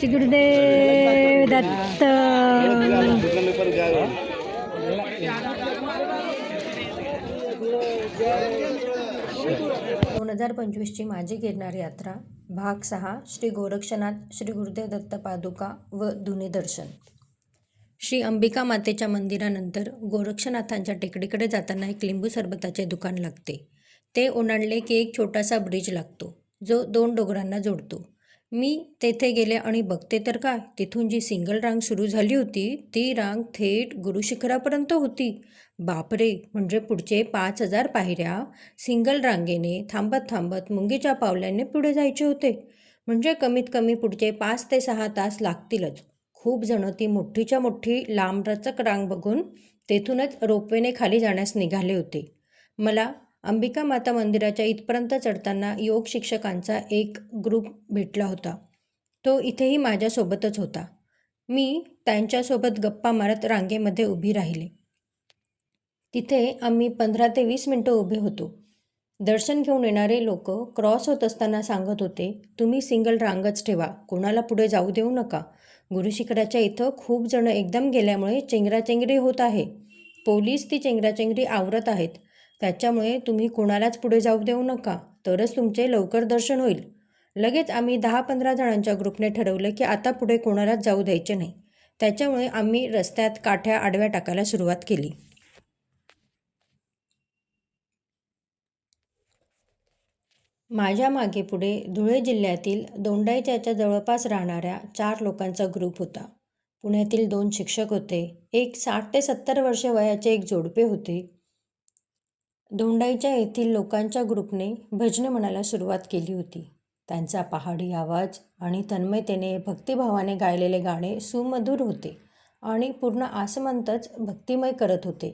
श्री गुरुदेव दत्त. 2025ची माझी गिरनार यात्रा भाग 6 श्री गोरक्षनाथ श्री गुरुदेव दत्त पादुका व धुनी दर्शन. श्री अंबिका मातेच्या मंदिरानंतर गोरक्षनाथांच्या टेकडीकडे जाताना एक लिंबू सरबताचे दुकान लागते. ते ओलांडले की एक छोटासा ब्रिज लागतो जो 2 डोंगरांना जोडतो. मी तेथे गेले आणि बघते तर काय, तिथून जी सिंगल रांग सुरू झाली होती ती रांग थेट गुरुशिखरापर्यंत होती. बापरे, म्हणजे पुढचे 5,000 पायऱ्या सिंगल रांगेने थांबत थांबत मुंगीच्या पावलाने पुढे जायचे होते. म्हणजे कमीत कमी पुढचे 5 ते 6 तास लागतीलच. खूप जण ती मोठीच्या मोठी लांबलचक रांग बघून तेथूनच रोपवेने खाली जाण्यास निघाले होते. मला अंबिका माता मंदिराच्या इथपर्यंत चढताना योग शिक्षकांचा एक ग्रुप भेटला होता. तो इथेही माझ्यासोबतच होता. मी त्यांच्यासोबत गप्पा मारत रांगेमध्ये उभी राहिले. तिथे आम्ही 15 ते 20 मिनटं उभे होतो. दर्शन घेऊन येणारे लोक क्रॉस होत असताना सांगत होते, तुम्ही सिंगल रांगच ठेवा, कोणाला पुढे जाऊ देऊ नका. गुरुशिखराच्या इथं खूप जण एकदम गेल्यामुळे चेंगराचेंगरी होत आहे. पोलीस ती चेंगराचेंगरी आवरत आहेत. त्याच्यामुळे तुम्ही कोणालाच पुढे जाऊ देऊ नका, तरच तुमचे लवकर दर्शन होईल. लगेच आम्ही 10-15 जणांच्या ग्रुपने ठरवलं की आता पुढे कोणालाच जाऊ द्यायचे नाही. त्याच्यामुळे आम्ही रस्त्यात काठ्या आडव्या टाकायला सुरुवात केली. माझ्या मागे पुढे धुळे जिल्ह्यातील दोंडाईच्याच्या जवळपास राहणाऱ्या 4 लोकांचा ग्रुप होता. पुण्यातील 2 शिक्षक होते. एक 60 ते 70 वर्षे वयाचे एक जोडपे होते. दोंडाईच्या येथील लोकांच्या ग्रुपने भजने म्हणायला सुरुवात केली होती. त्यांचा पहाडी आवाज आणि तन्मयतेने भक्तिभावाने गायलेले गाणे सुमधुर होते आणि पूर्ण आसमंतच भक्तिमय करत होते.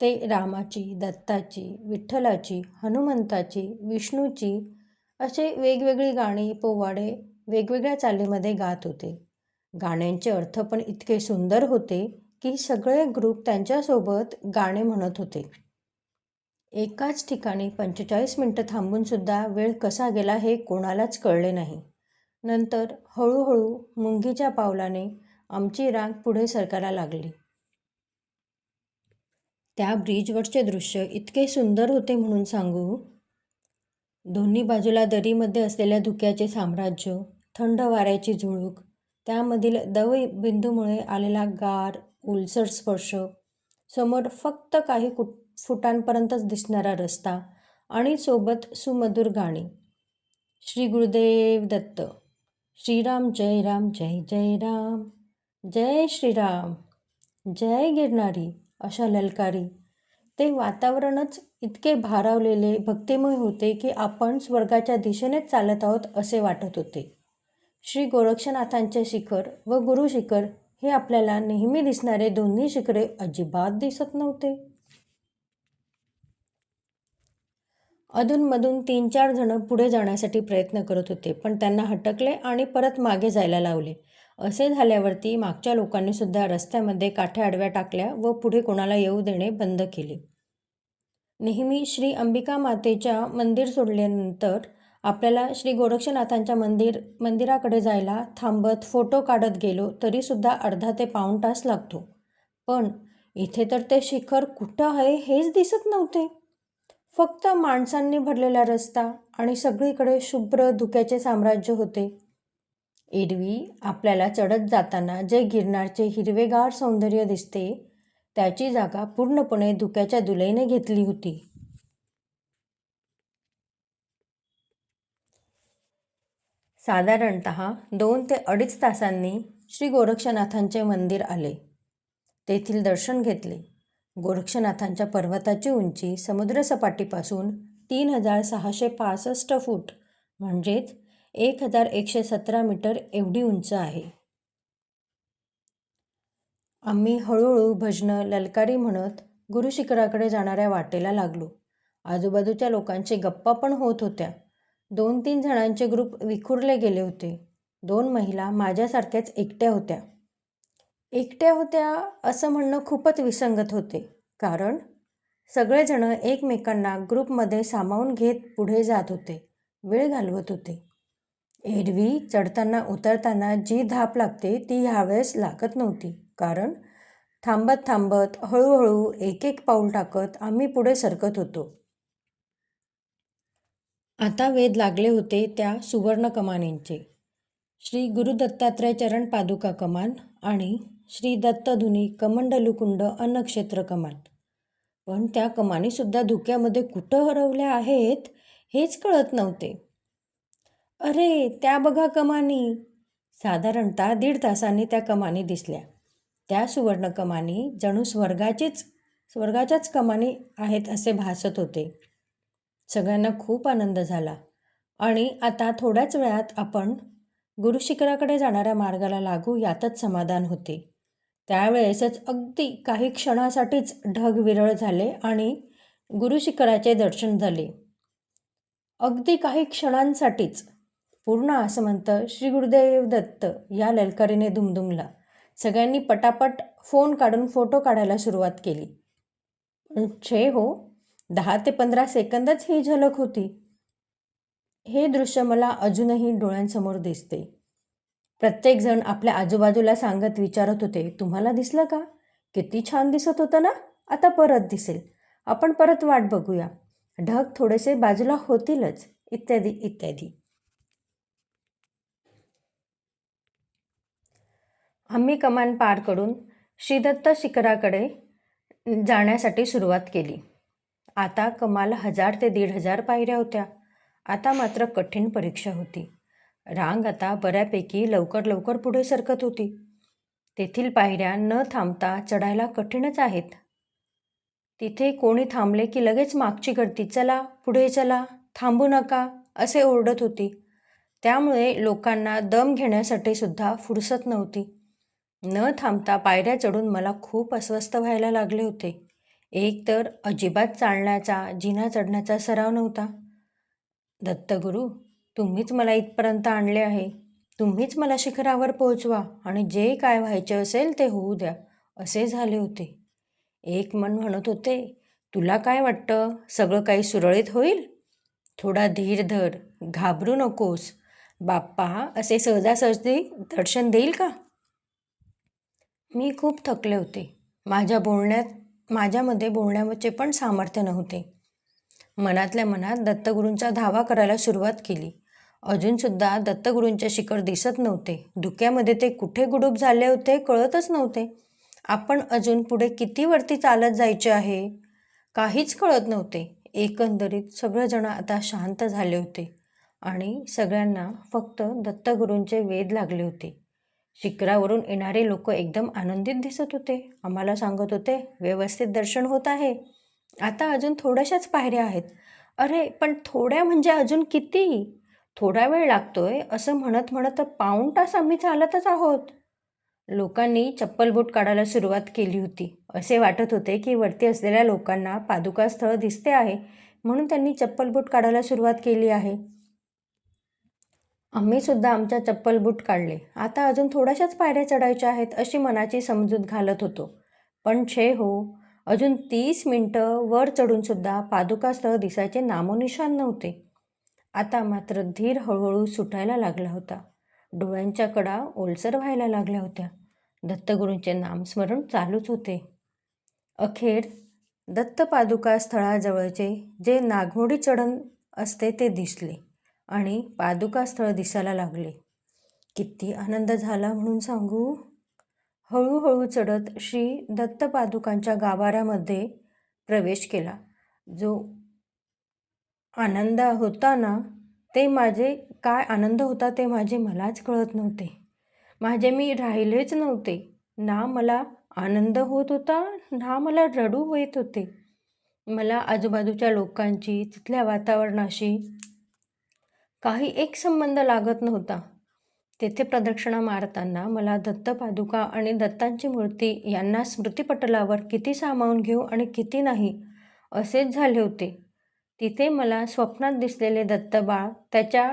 ते रामाची, दत्ताची, विठ्ठलाची, हनुमंताची, विष्णूची असे वेगवेगळी गाणी पोवाडे वेगवेगळ्या चालीमध्ये गात होते. गाण्यांचे अर्थ पण इतके सुंदर होते की सगळे ग्रुप त्यांच्यासोबत गाणे म्हणत होते. एकाच ठिकाणी 45 मिनिटं थांबूनसुद्धा वेळ कसा गेला हे कोणालाच कळले नाही. नंतर हळूहळू मुंगीच्या पावलाने आमची रांग पुढे सरकायला लागली. त्या ब्रिजवरचे दृश्य इतके सुंदर होते म्हणून सांगू. दोन्ही बाजूला दरीमध्ये असलेल्या धुक्याचे साम्राज्य, थंड वाऱ्याची झुळूक, त्यामधील दवबिंदूमुळे आलेला गार ओलसर स्पर्श, समोर फक्त काही फुटांपर्यंतच दिसणारा रस्ता आणि सोबत सुमधुर गाणी. श्री गुरुदेव दत्त, श्रीराम जय राम जय जय राम, जय श्रीराम, जय गिरनारी अशा ललकारी. ते वातावरणच इतके भारावलेले भक्तिमय होते की आपण स्वर्गाच्या दिशेनेच चालत आहोत असे वाटत होते. श्री गोरक्षनाथांचे शिखर व गुरुशिखर हे आपल्याला नेहमी दिसणारे दोन्ही शिखरे अजिबात दिसत नव्हते. अधूनमधून 3-4 जण पुढे जाण्यासाठी प्रयत्न करत होते, पण त्यांना हटकले आणि परत मागे जायला लावले. असे झाल्यावरती मागच्या लोकांनी सुद्धा रस्त्यामध्ये काठ्या आडव्या टाकल्या व पुढे कोणाला येऊ देणे बंद केले. नेहमी श्री अंबिका मातेच्या मंदिर सोडल्यानंतर आपल्याला श्री गोरक्षनाथांच्या मंदिराकडे जायला थांबत फोटो काढत गेलो तरीसुद्धा अर्धा ते पाऊण तास लागतो. पण इथे तर ते शिखर कुठं आहे हेच दिसत नव्हते. फक्त माणसांनी भरलेला रस्ता आणि सगळीकडे शुभ्र धुक्याचे साम्राज्य होते. एरवी आपल्याला चढत जाताना जे गिरनारचे हिरवेगार सौंदर्य दिसते त्याची जागा पूर्णपणे धुक्याच्या धुळीने घेतली होती. साधारणतः 2 ते 2.5 तासांनी श्री गोरक्षनाथांचे मंदिर आले. तेथील दर्शन घेतले. गोरक्षनाथांच्या पर्वताची उंची समुद्रसपाटीपासून 3,665 फूट म्हणजेच 1,117 मीटर एवढी उंच आहे. आम्ही हळूहळू भजनं ललकारी म्हणत गुरुशिखराकडे जाणाऱ्या वाटेला लागलो. आजूबाजूच्या लोकांची गप्पा पण होत होत्या. 2-3 जणांचे ग्रुप विखुरले गेले होते. 2 महिला माझ्यासारख्याच एकट्या होत्या. एकट्या होत्या असं म्हणणं खूपच विसंगत होते, कारण सगळेजण एकमेकांना ग्रुपमध्ये सामावून घेत पुढे जात होते, वेळ घालवत होते. एरवी चढताना उतरताना जी धाप लागते ती ह्यावेळेस लागत नव्हती, कारण थांबत थांबत हळूहळू एक एक पाऊल टाकत आम्ही पुढे सरकत होतो. आता वेध लागले होते त्या सुवर्ण कमानींचे. श्री गुरुदत्तात्रय चरण पादुका कमान आणि श्री दत्तधुनी कमंडलुकुंड अन्नक्षेत्र कमान. पण त्या कमानीसुद्धा धुक्यामध्ये कुठं हरवल्या आहेत हेच कळत नव्हते. अरे, त्या बघा कमानी! साधारणतः 1.5 तासांनी त्या कमानी दिसल्या. त्या सुवर्ण कमानी जणू स्वर्गाच्याच कमानी आहेत असे भासत होते. सगळ्यांना खूप आनंद झाला आणि आता थोड्याच वेळात आपण गुरुशिखराकडे जाणाऱ्या मार्गाला लागू यातच समाधान होते. त्यावेळेसच अगदी काही क्षणासाठीच ढग विरळ झाले आणि गुरुशिखराचे दर्शन झाले. अगदी काही क्षणांसाठीच. पूर्ण आसमंत श्री गुरुदेव दत्त या ललकारीने दुमदुमला. सगळ्यांनी पटापट फोन काढून फोटो काढायला सुरुवात केली. छे हो, 10 ते 15 सेकंदच ही झलक होती. हे दृश्य मला अजूनही डोळ्यांसमोर दिसते. प्रत्येकजण आपल्या आजूबाजूला सांगत विचारत होते, तुम्हाला दिसलं का? किती छान दिसत होतं ना? आता परत दिसेल. आपण परत वाट बघूया. ढग थोडेसे बाजूला होतीलच, इत्यादी इत्यादी. आम्ही कमान पार करून श्रीदत्त शिखराकडे जाण्यासाठी सुरुवात केली. आता कमाल 1000 ते 1500 पायऱ्या होत्या. आता मात्र कठीण परीक्षा होती. रांग आता बऱ्यापैकी लवकर लवकर पुढे सरकत होती. तेथील पायऱ्या न थांबता चढायला कठीणच आहेत. तिथे कोणी थांबले की लगेच मागची गर्दी, चला पुढे चला, थांबू नका असे ओरडत होती. त्यामुळे लोकांना दम घेण्यासाठी सुद्धा फुरसत नव्हती. न थांबता पायऱ्या चढून मला खूप अस्वस्थ व्हायला लागले होते. एक तर अजिबात चालण्याचा, जिना चढण्याचा सराव नव्हता. दत्तगुरू, तुम्हीच मला इथपर्यंत आणले आहे. तुम्हीच मला शिखरावर पोहोचवा आणि जे काय व्हायचे असेल ते होऊ द्या, असे झाले होते. एक मन म्हणत होते, तुला काय वाटतं, सगळं काही सुरळीत होईल? थोडा धीर धर, घाबरू नकोस. बाप्पा असे सहजासहजी दर्शन देईल का? मी खूप थकले होते. माझ्यामध्ये बोलण्याचे पण सामर्थ्य नव्हते. मनातल्या मनात दत्तगुरूंचा धावा करायला सुरुवात केली. अजूनसुद्धा दत्तगुरूंचे शिखर दिसत नव्हते. धुक्यामध्ये ते कुठे गुडूप झाले होते कळतच नव्हते. आपण अजून पुढे किती वरती चालत जायचे आहे काहीच कळत नव्हते. एकंदरीत सगळेजण आता शांत झाले होते आणि सगळ्यांना फक्त दत्तगुरूंचे वेध लागले होते. शिखरावरून येणारे लोक एकदम आनंदित दिसत होते. आम्हाला सांगत होते, व्यवस्थित दर्शन होत आहे. आता अजून थोड्याशाच पायऱ्या आहेत. अरे, पण थोड्या म्हणजे अजून किती? थोडा वेळ लागतोय असं म्हणत म्हणत 1.5 तास आम्ही चालतच आहोत. लोकांनी चप्पल बूट काढायला सुरुवात केली होती. असे वाटत होते की वरती असलेल्या लोकांना पादुका स्थळ दिसते आहे, म्हणून त्यांनी चप्पल बूट काढायला सुरुवात केली आहे. आम्ही सुद्धा आमच्या चप्पल बूट काढले. आता अजून थोड्याशाच पायऱ्या चढायच्या आहेत अशी मनाची समजूत घालत होतो. पण छे हो, अजून 30 मिनिटं वर चढूनसुद्धा पादुका स्थळ दिसायचे नामोनिशाण नव्हते. आता मात्र धीर हळूहळू सुटायला लागला होता. डोळ्यांच्या कडा ओलसर व्हायला लागल्या होत्या. दत्तगुरूंचे नामस्मरण चालूच होते. अखेर दत्तपादुका स्थळाजवळचे जे नागमोडी चढण असते ते दिसले आणि पादुका स्थळ दिसायला लागले. किती आनंद झाला म्हणून सांगू. हळूहळू चढत श्री दत्तपादुकांच्या गाभाऱ्यामध्ये प्रवेश केला. जो आनंद होता ना, काय आनंद होता ते मलाच कळत नव्हते. मी राहिलेच नव्हते. ना मला आनंद होत होता, ना मला रडू येत होते. मला आजूबाजूच्या लोकांची, तिथल्या वातावरणाशी काही एक संबंध लागत नव्हता. तेथे प्रदक्षिणा मारताना मला दत्तपादुका आणि दत्तांची मूर्ती यांना स्मृतिपटलावर किती सामावून घेऊ आणि किती नाही असेच झाले होते. तिथे मला स्वप्नात दिसलेले दत्तबाळ, त्याच्या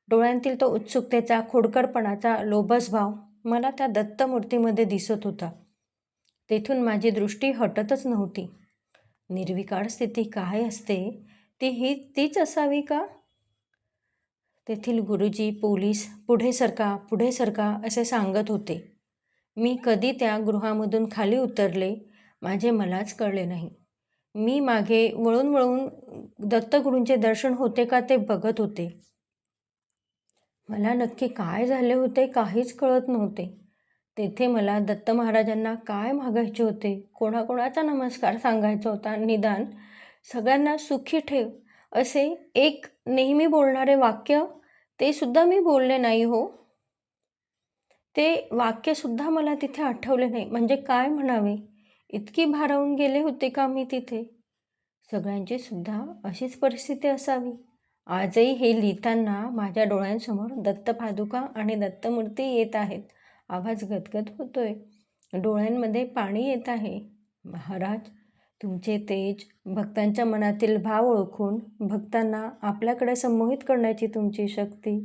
डोळ्यांतील तो उत्सुकतेचा, खोडकरपणाचा लोभस भाव मला त्या दत्तमूर्तीमध्ये दिसत होता. तेथून माझी दृष्टी हटतच नव्हती. निर्विकार स्थिती काय असते तीच असावी का? तेथील गुरुजी, पोलीस पुढे सरका असे सांगत होते. मी कधी त्या गृहामधून खाली उतरले माझे मलाच कळले नाही. मी मागे वळून दत्तगुरूंचे दर्शन होते का ते बघत होते. मला नक्की काय झाले होते काहीच कळत नव्हते. तेथे मला दत्त महाराजांना काय मागायचे होते, कोणाकोणाचा नमस्कार सांगायचा होता, निदान सगळ्यांना सुखी ठेव असे एक नेहमी बोलणारे वाक्य ते सुद्धा मी बोलले नाही हो. ते वाक्यसुद्धा मला तिथे आठवले नाही. म्हणजे काय म्हणावे, इतकी भारावून गेले होते का मी तिथे. सगळ्यांची सुद्धा अशीच परिस्थिती असावी. आजही हे लिहिताना माझ्या डोळ्यांसमोर दत्तपादुका आणि दत्तमूर्ती येत आहेत. आवाज गदगद होतोय, डोळ्यांमध्ये पाणी येत आहे. महाराज, तुमचे तेज, भक्तांच्या मनातील भाव ओळखून भक्तांना आपल्याकडे संमोहित करण्याची तुमची शक्ती,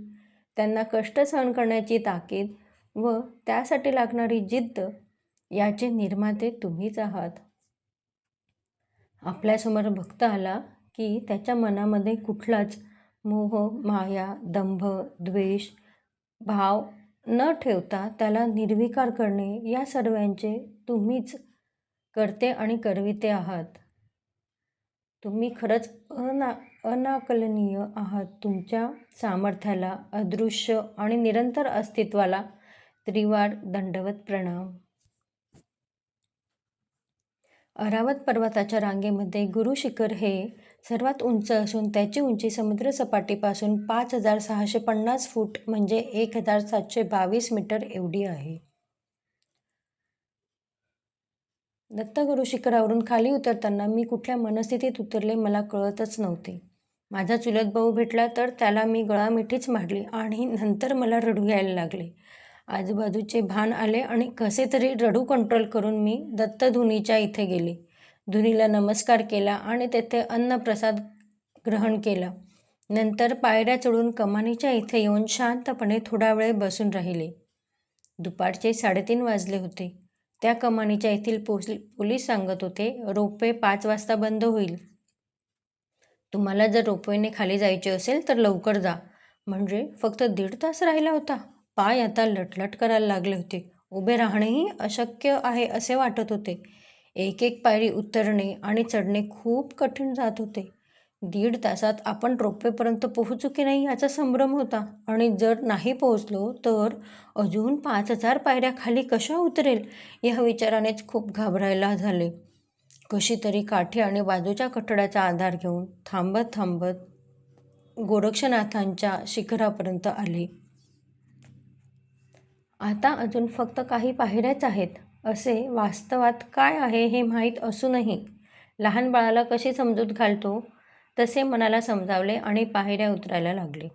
त्यांना कष्ट सहन करण्याची ताकीद व त्यासाठी लागणारी जिद्द याचे निर्माते तुम्हीच आहात. आपल्यासमोर भक्त आला की त्याच्या मनामध्ये कुठलाच मोह, माया, दंभ, द्वेष भाव न ठेवता त्याला निर्विकार करणे या सर्वांचे तुम्हीच करते आणि करविते आहात. तुम्ही खरंच अनाकलनीय आहात. तुमच्या सामर्थ्याला, अदृश्य आणि निरंतर अस्तित्वाला त्रिवार दंडवत प्रणाम. अरावत पर्वताच्या रांगेमध्ये गुरु शिखर हे सर्वात उंच असून त्याची उंची समुद्रसपाटीपासून 5,650 फूट म्हणजे 1,722 मीटर एवढी आहे. दत्तगुरू शिखरावरून खाली उतरताना मी कुठल्या मनस्थितीत उतरले मला कळतच नव्हते. माझा चुलत भाऊ भेटला तर त्याला मी गळामिठीच मारली आणि नंतर मला रडू यायला लागले. आजूबाजूचे भान आले आणि कसे तरी रडू कंट्रोल करून मी दत्तधुनीच्या इथे गेले. धुनीला नमस्कार केला आणि तेथे अन्नप्रसाद ग्रहण केला. नंतर पायऱ्या चढून कमानीच्या इथे येऊन शांतपणे थोडा वेळ बसून राहिले. दुपारचे 3:30 वाजले होते. त्या कमानीच्या येथील पोलीस सांगत होते, रोपवे 5 वाजता बंद होईल. तुम्हाला जर रोपवेने खाली जायचे असेल तर लवकर जा. म्हणजे फक्त 1.5 तास राहिला होता. पाय आता लटलट करायला लागले होते. उभे राहणेही अशक्य आहे असे वाटत होते. एक एक पायरी उतरणे आणि चढणे खूप कठीण जात होते. 1.5 तासात आपण रोपवेपर्यंत पोहोचू की नाही याचा संभ्रम होता आणि जर नाही पोहोचलो तर अजून 5,000 पायऱ्या खाली कशा उतरेल या विचारानेच खूप घाबरायला झाले. कशी तरी काठी आणि बाजूच्या कठड्याचा आधार घेऊन थांबत गोरक्षनाथांच्या शिखरापर्यंत आले. आता अजून फक्त काही पायऱ्याच आहेत असे वास्तवात काय आहे हे माहीत असूनही लहान बाळाला कशी समजूत घालतो तसे मनाला समजावले आणि पायऱ्या उतरायला लागले.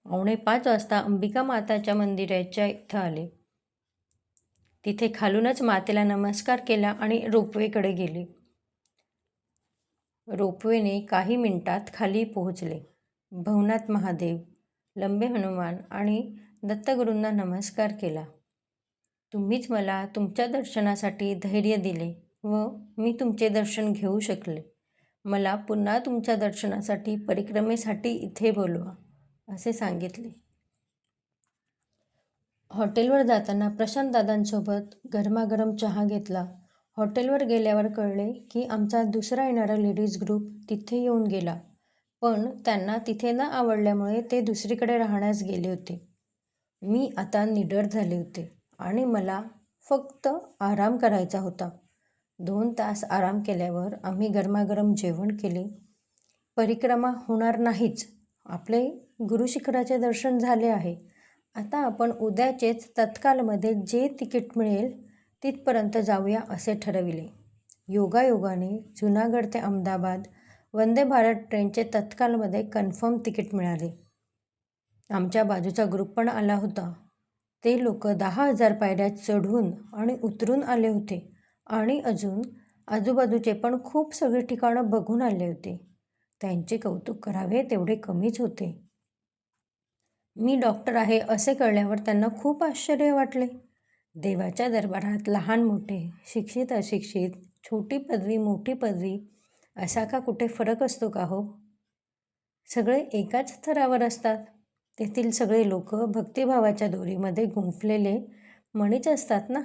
4:45 वाजता अंबिका माताच्या मंदिराच्या इथं आले. तिथे खालूनच मातेला नमस्कार केला आणि रोपवेकडे गेले. रोपवेने काही मिनिटात खाली पोहोचले. भवनाथ महादेव, लंबे हनुमान आणि दत्तगुरूंना नमस्कार केला. तुम्हीच मला तुमच्या दर्शनासाठी धैर्य दिले व मी तुमचे दर्शन घेऊ शकले. मला पुन्हा तुमच्या दर्शनासाठी परिक्रमेसाठी इथे बोलवा असे सांगितले. हॉटेलवर जाताना प्रशांत दादांसोबत गरमागरम चहा घेतला. हॉटेलवर गेल्यावर कळले की आमचा दुसरा येणारा लेडीज ग्रुप तिथे येऊन गेला, पण त्यांना तिथे न आवडल्यामुळे ते दुसरीकडे राहण्यास गेले होते. मी आता निडर झाले होते आणि मला फक्त आराम करायचा होता. 2 तास आराम केल्यावर आम्ही गरमागरम जेवण केले. परिक्रमा होणार नाहीच, आपले गुरुशिखराचे दर्शन झाले आहे. आता आपण उद्याचेच तत्कालमध्ये जे तिकीट मिळेल तिथपर्यंत जाऊया असे ठरविले. योगायोगाने जुनागड ते अहमदाबाद वंदे भारत ट्रेनचे तत्कालमध्ये कन्फर्म तिकीट मिळाले. आमच्या बाजूचा ग्रुप पण आला होता. ते लोक 10,000 पायऱ्या चढून आणि उतरून आले होते आणि अजून आजूबाजूचे पण खूप सगळे ठिकाणं बघून आले होते. त्यांचे कौतुक करावे तेवढे कमीच होते. मी डॉक्टर आहे असे कळल्यावर त्यांना खूप आश्चर्य वाटले. देवाच्या दरबारात लहान मोठे, शिक्षित अशिक्षित, छोटी पदवी मोठी पदवी असा का कुठे फरक असतो का हो? सगळे एकाच स्तरावर असतात. तेथील सगळे लोक भक्तिभावाच्या दोरीमध्ये गुंफलेले मणीच असतात ना.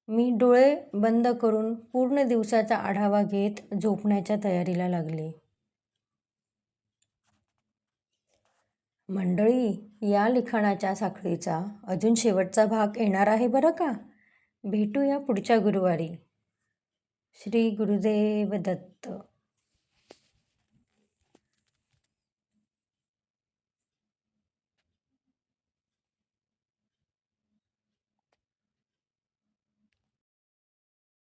मी डोळे बंद करून पूर्ण दिवसाचा आढावा घेत झोपण्याच्या तयारीला लागले. मंडळी, या लिखाणाच्या साखळीचा अजून शेवटचा भाग येणार आहे बरं का. भेटूया पुढच्या गुरुवारी. श्री गुरुदेव दत्त.